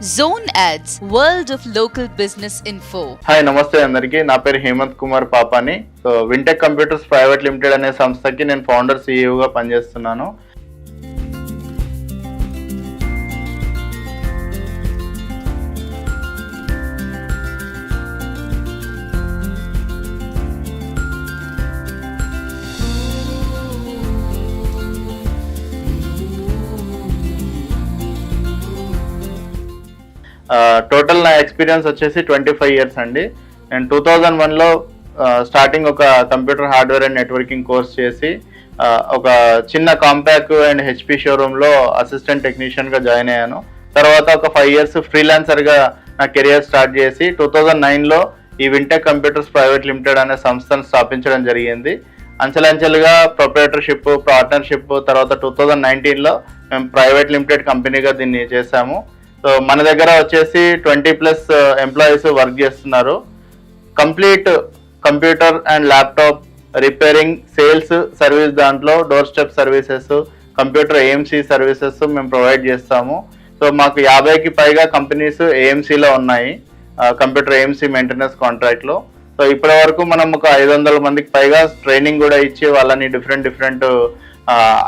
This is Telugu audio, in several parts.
Zone Ads, World of Local Business Info. Hi నమస్తే అందరికీ. నా పేరు Hemanth Kumar Papani. Wintech computers private limited అనే సంస్థకి నేను ఫౌండర్ సిఇఓగా పనిచేస్తున్నాను. టోటల్ నా ఎక్స్పీరియన్స్ వచ్చేసి 25 years అండి. నేను 2001లో స్టార్టింగ్ ఒక computer hardware and networking course చేసి ఒక చిన్న కాంపాక్ట్ అండ్ హెచ్పి షోరూంలో అసిస్టెంట్ టెక్నీషియన్గా జాయిన్ అయ్యాను. తర్వాత ఒక 5 years ఫ్రీలాన్సర్గా నా కెరియర్ స్టార్ట్ చేసి 2009లో ఈ వింటెక్ కంప్యూటర్స్ ప్రైవేట్ లిమిటెడ్ అనే సంస్థను స్థాపించడం జరిగింది. అంచెలంచెలుగా ప్రొప్రైటర్షిప్, పార్ట్నర్షిప్, తర్వాత 2019లో మేము ప్రైవేట్ లిమిటెడ్ కంపెనీగా దీన్ని చేశాము. సో మన దగ్గర వచ్చేసి 20+ ఎంప్లాయీస్ వర్క్ చేస్తున్నారు. Complete computer and laptop repairing, sales, service, దాంట్లో door step services, computer AMC services మేము ప్రొవైడ్ చేస్తాము. సో మాకు 50కి పైగా కంపెనీస్ ఏఎంసీలో ఉన్నాయి, కంప్యూటర్ ఏఎంసీ మెయింటెనెన్స్ కాంట్రాక్ట్లో. సో ఇప్పటి వరకు మనం ఒక 500 మందికి పైగా ట్రైనింగ్ కూడా ఇచ్చి వాళ్ళని డిఫరెంట్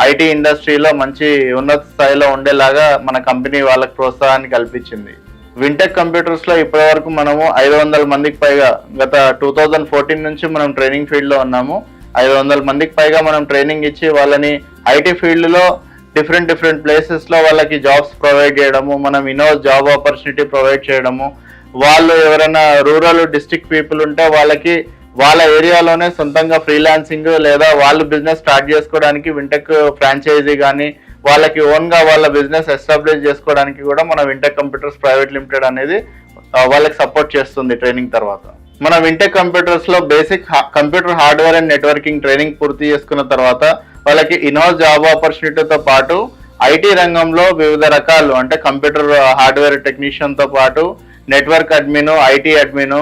ఐటీ ఇండస్ట్రీలో మంచి ఉన్నత స్థాయిలో ఉండేలాగా మన కంపెనీ వాళ్ళకి ప్రోత్సాహాన్ని కల్పించింది. వింటెక్ కంప్యూటర్స్లో ఇప్పటి వరకు మనము 500 మందికి పైగా, గత 2014 నుంచి మనం ట్రైనింగ్ ఫీల్డ్లో ఉన్నాము. 500 మందికి పైగా మనం ట్రైనింగ్ ఇచ్చి వాళ్ళని ఐటీ ఫీల్డ్లో డిఫరెంట్ ప్లేసెస్లో వాళ్ళకి జాబ్స్ ప్రొవైడ్ చేయడము, మనం జాబ్ ఆపర్చునిటీ ప్రొవైడ్ చేయడము. వాళ్ళు ఎవరైనా రూరల్ డిస్ట్రిక్ట్ పీపుల్ ఉంటే వాళ్ళకి వాళ్ళ ఏరియాలోనే సొంతంగా ఫ్రీలాన్సింగ్ లేదా వాళ్ళు బిజినెస్ స్టార్ట్ చేసుకోవడానికి వింటెక్ ఫ్రాంచైజీ కానీ వాళ్ళకి ఓన్గా వాళ్ళ బిజినెస్ ఎస్టాబ్లిష్ చేసుకోవడానికి కూడా మన వింటెక్ కంప్యూటర్స్ ప్రైవేట్ లిమిటెడ్ అనేది వాళ్ళకి సపోర్ట్ చేస్తుంది ట్రైనింగ్ తర్వాత. మన వింటెక్ కంప్యూటర్స్లో basic computer hardware and networking training పూర్తి చేసుకున్న తర్వాత వాళ్ళకి జాబ్ ఆపర్చునిటీతో పాటు ఐటీ రంగంలో వివిధ రకాలు, అంటే కంప్యూటర్ హార్డ్వేర్ టెక్నీషియన్తో పాటు network admin, IT admin,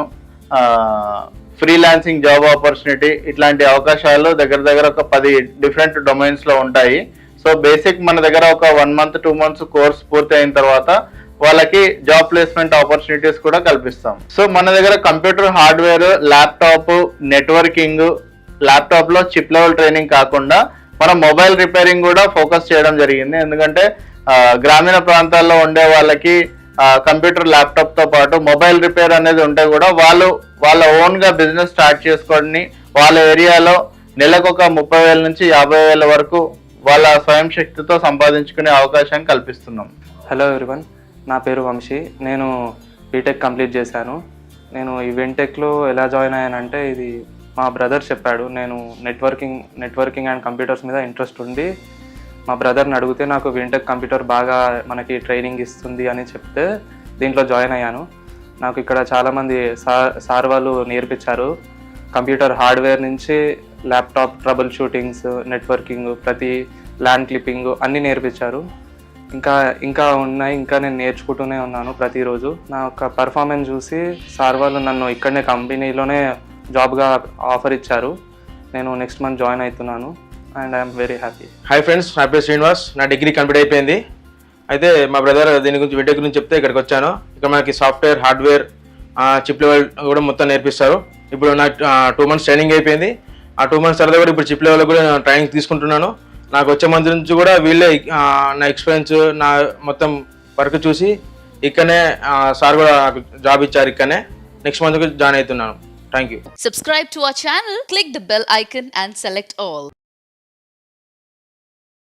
freelancing job opportunity, ఇట్లాంటి అవకాశాలు దగ్గర ఒక 10 డిఫరెంట్ డొమైన్స్లో ఉంటాయి. సో బేసిక్ మన దగ్గర ఒక 1 month 2 months కోర్స్ పూర్తి అయిన తర్వాత వాళ్ళకి జాబ్ ప్లేస్మెంట్ ఆపర్చునిటీస్ కూడా కల్పిస్తాం. సో మన దగ్గర కంప్యూటర్ హార్డ్వేర్, ల్యాప్టాప్, నెట్వర్కింగ్, ల్యాప్టాప్లో చిప్ లెవెల్ ట్రైనింగ్ కాకుండా మనం మొబైల్ రిపేరింగ్ కూడా ఫోకస్ చేయడం జరిగింది. ఎందుకంటే గ్రామీణ ప్రాంతాల్లో ఉండే వాళ్ళకి కంప్యూటర్, ల్యాప్టాప్తో పాటు మొబైల్ రిపేర్ అనేది ఉంటే కూడా వాళ్ళు వాళ్ళ ఓన్గా బిజినెస్ స్టార్ట్ చేసుకొని వాళ్ళ ఏరియాలో నెలకు ఒక 30,000 నుంచి 50,000 వరకు వాళ్ళ స్వయం శక్తితో సంపాదించుకునే అవకాశం కల్పిస్తున్నాం. హలో ఎవ్రీవన్, నా పేరు వంశీ. నేను బీటెక్ కంప్లీట్ చేశాను. నేను ఈ వింటెక్లో ఎలా జాయిన్ అయ్యానంటే, ఇది మా బ్రదర్ చెప్పాడు. నేను నెట్వర్కింగ్ అండ్ కంప్యూటర్స్ మీద ఇంట్రెస్ట్ ఉండి మా బ్రదర్ని అడిగితే నాకు వింటెక్ కంప్యూటర్ బాగా మనకి ట్రైనింగ్ ఇస్తుంది అని చెప్తే దీంట్లో జాయిన్ అయ్యాను. నాకు ఇక్కడ చాలామంది సార్ వాళ్ళు నేర్పించారు. కంప్యూటర్ హార్డ్వేర్ నుంచి ల్యాప్టాప్ ట్రబుల్ షూటింగ్స్, నెట్వర్కింగ్, ప్రతి ల్యాండ్ క్లిప్పింగ్ అన్నీ నేర్పించారు. ఇంకా ఉన్నాయి, ఇంకా నేను నేర్చుకుంటూనే ఉన్నాను ప్రతిరోజు. నా యొక్క పర్ఫార్మెన్స్ చూసి సార్ వాళ్ళు నన్ను ఇక్కడనే కంపెనీలోనే జాబ్గా ఆఫర్ ఇచ్చారు. నేను నెక్స్ట్ మంత్ జాయిన్ అవుతున్నాను and I'm very happy. Hi friends, నా పేరు శ్రీనివాస్. నా డిగ్రీ కంప్లీట్ అయిపోయింది. అయితే మా బ్రదర్ దీని గురించి వింటెక్ గురించి చెప్తే ఇక్కడికి వచ్చాను. ఇక్కడ మనకి సాఫ్ట్వేర్, హార్డ్వేర్, చిప్ లెవెల్ కూడా మొత్తం నేర్పిస్తారు. ఇప్పుడు నాకు 2 months ట్రైనింగ్ అయిపోయింది. ఆ 2 months తర్వాత కూడా ఇప్పుడు చిప్ లెవెల్ కూడా ట్రైనింగ్ తీసుకుంటున్నాను. నాకు వచ్చే మంత్ నుంచి కూడా వీళ్ళే నా ఎక్స్పీరియన్స్, నా మొత్తం వర్క్ చూసి ఇక్కడనే సార్ కూడా నాకు జాబ్ ఇచ్చారు. ఇక్కడనే నెక్స్ట్ మంత్ జాయిన్ అవుతున్నాను. Thank you. Subscribe to our channel, click the bell icon and select all.